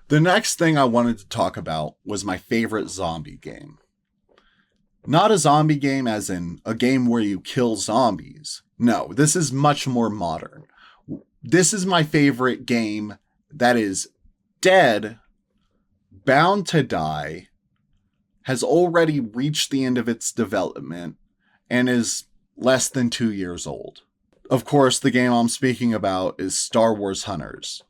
The next thing I wanted to talk about was my favorite zombie game. Not a zombie game as in a game where you kill zombies. No, this is much more modern. This is my favorite game that is dead, bound to die, has already reached the end of its development, and is less than 2 years old. Of course, the game I'm speaking about is Star Wars Hunters.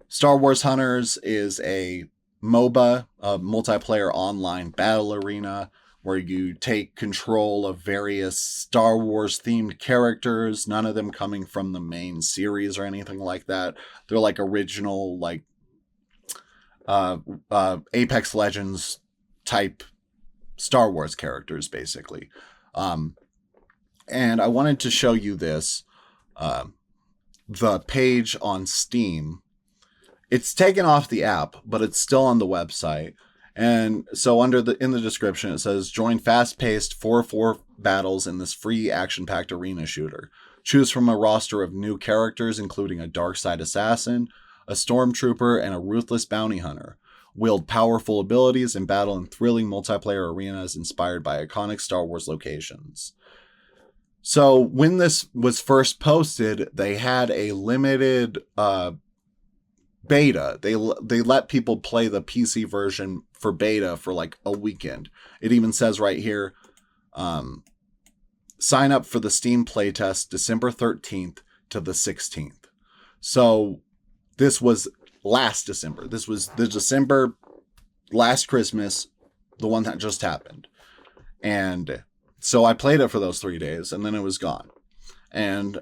Star Wars Hunters is a MOBA, a multiplayer online battle arena, where you take control of various Star Wars themed characters, none of them coming from the main series or anything like that. They're like original, like Apex Legends type Star Wars characters, basically. And I wanted to show you this, the page on Steam. It's taken off the app, but it's still on the website. And so in the description, it says, join fast-paced 4-4 battles in this free action-packed arena shooter. Choose from a roster of new characters, including a dark side assassin, a stormtrooper, and a ruthless bounty hunter. Wield powerful abilities and battle in thrilling multiplayer arenas inspired by iconic Star Wars locations. So when this was first posted, they had a limited beta. They let people play the PC version for beta for like a weekend. It even says right here, sign up for the Steam playtest December 13th to the 16th. So this was last December. This was the December last Christmas, the one that just happened. And so I played it for those 3 days and then it was gone. And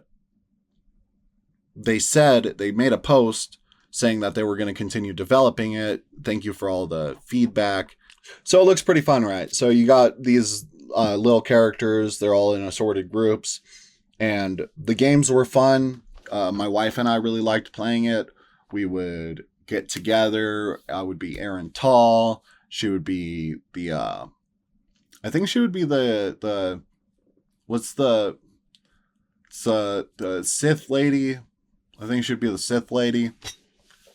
they made a post saying that they were going to continue developing it. Thank you for all the feedback. So it looks pretty fun, right? So you got these little characters. They're all in assorted groups. And the games were fun. My wife and I really liked playing it. We would get together. I would be Aaron Tall. She would be the I think she would be the Sith lady. I think she'd be the Sith lady.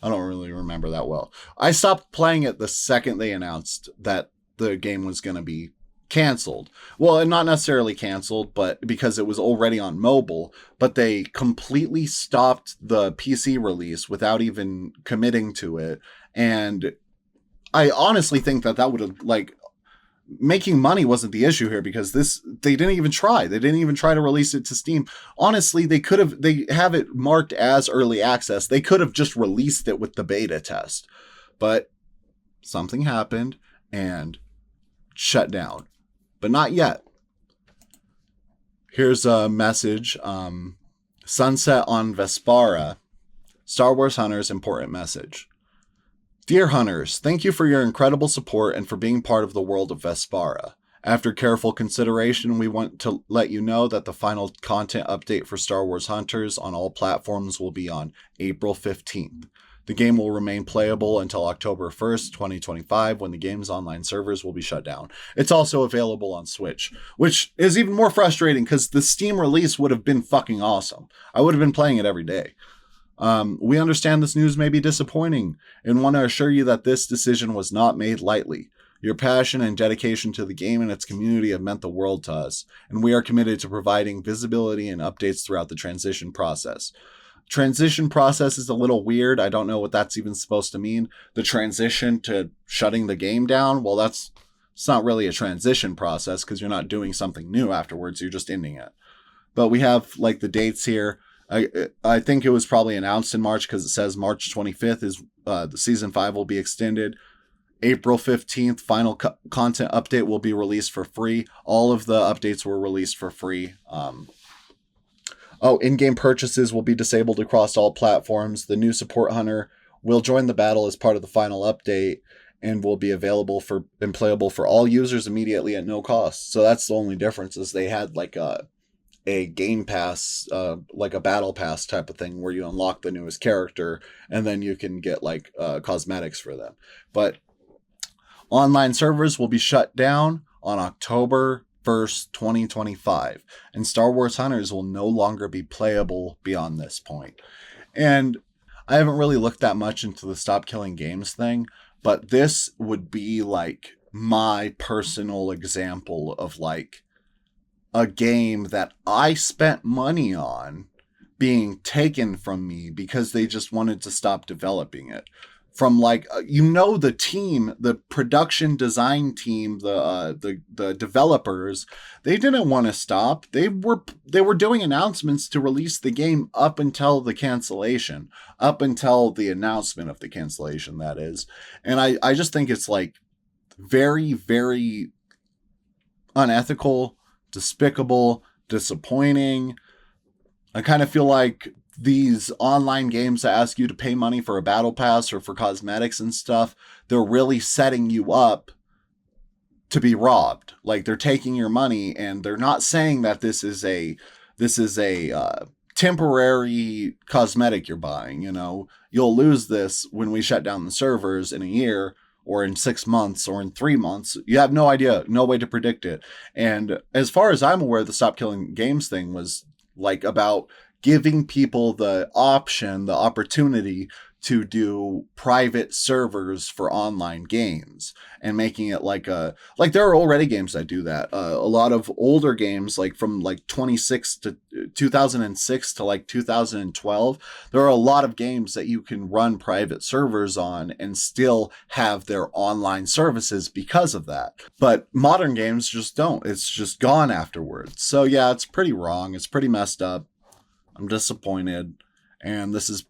I don't really remember that well. I stopped playing it the second they announced that the game was going to be canceled. Well, not necessarily canceled, but because it was already on mobile, but they completely stopped the PC release without even committing to it. And I honestly think that would have, like, making money wasn't the issue here, because they didn't even try. They didn't even try to release it to Steam. Honestly, they have it marked as early access. They could have just released it with the beta test, but something happened and shut down, but not yet. Here's a message. Sunset on Vespara. Star Wars Hunters important message. Dear Hunters, thank you for your incredible support and for being part of the world of Vespara. After careful consideration, we want to let you know that the final content update for Star Wars Hunters on all platforms will be on April 15th. The game will remain playable until October 1st, 2025, when the game's online servers will be shut down. It's also available on Switch, which is even more frustrating because the Steam release would have been fucking awesome. I would have been playing it every day. We understand this news may be disappointing and want to assure you that this decision was not made lightly. Your passion and dedication to the game and its community have meant the world to us, and we are committed to providing visibility and updates throughout the transition process. Transition process is a little weird. I don't know what that's even supposed to mean. The transition to shutting the game down, well, it's not really a transition process because you're not doing something new afterwards. You're just ending it. But we have like the dates here. I think it was probably announced in March because it says March 25th is the season 5 will be extended. April 15th, final content update will be released for free. All of the updates were released for free. In-game purchases will be disabled across all platforms. The new support hunter will join the battle as part of the final update and will be available and playable for all users immediately at no cost. So that's the only difference, is they had like a game pass, like a battle pass type of thing where you unlock the newest character and then you can get like cosmetics for them. But online servers will be shut down on October 1st, 2025, and Star Wars Hunters will no longer be playable beyond this point. And I haven't really looked that much into the Stop Killing Games thing, but this would be like my personal example of like a game that I spent money on being taken from me because they just wanted to stop developing it. From like the team, the production design team, the developers, they didn't want to stop. They were doing announcements to release the game up until the cancellation, up until the announcement of the cancellation, that is. And I just think it's like very, very unethical, despicable, disappointing. I kind of feel like these online games that ask you to pay money for a battle pass or for cosmetics and stuff, they're really setting you up to be robbed. Like they're taking your money, and they're not saying that this is a temporary cosmetic you're buying. You'll lose this when we shut down the servers in a year or in 6 months or in 3 months. You have no idea, no way to predict it. And as far as I'm aware, the Stop Killing Games thing was like about giving people the option, the opportunity to do private servers for online games, and making it like there are already games that do that. A lot of older games, like from like 2006 to like 2012, there are a lot of games that you can run private servers on and still have their online services because of that. But modern games just don't. It's just gone afterwards. So yeah, it's pretty wrong. It's pretty messed up. I'm disappointed, and this is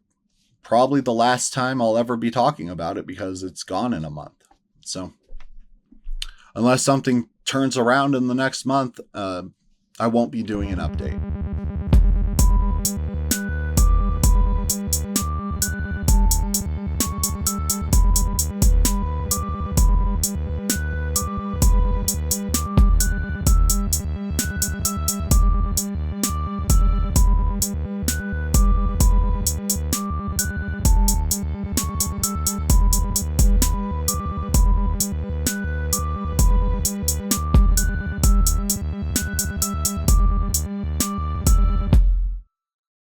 probably the last time I'll ever be talking about it because it's gone in a month. So unless something turns around in the next month, I won't be doing an update.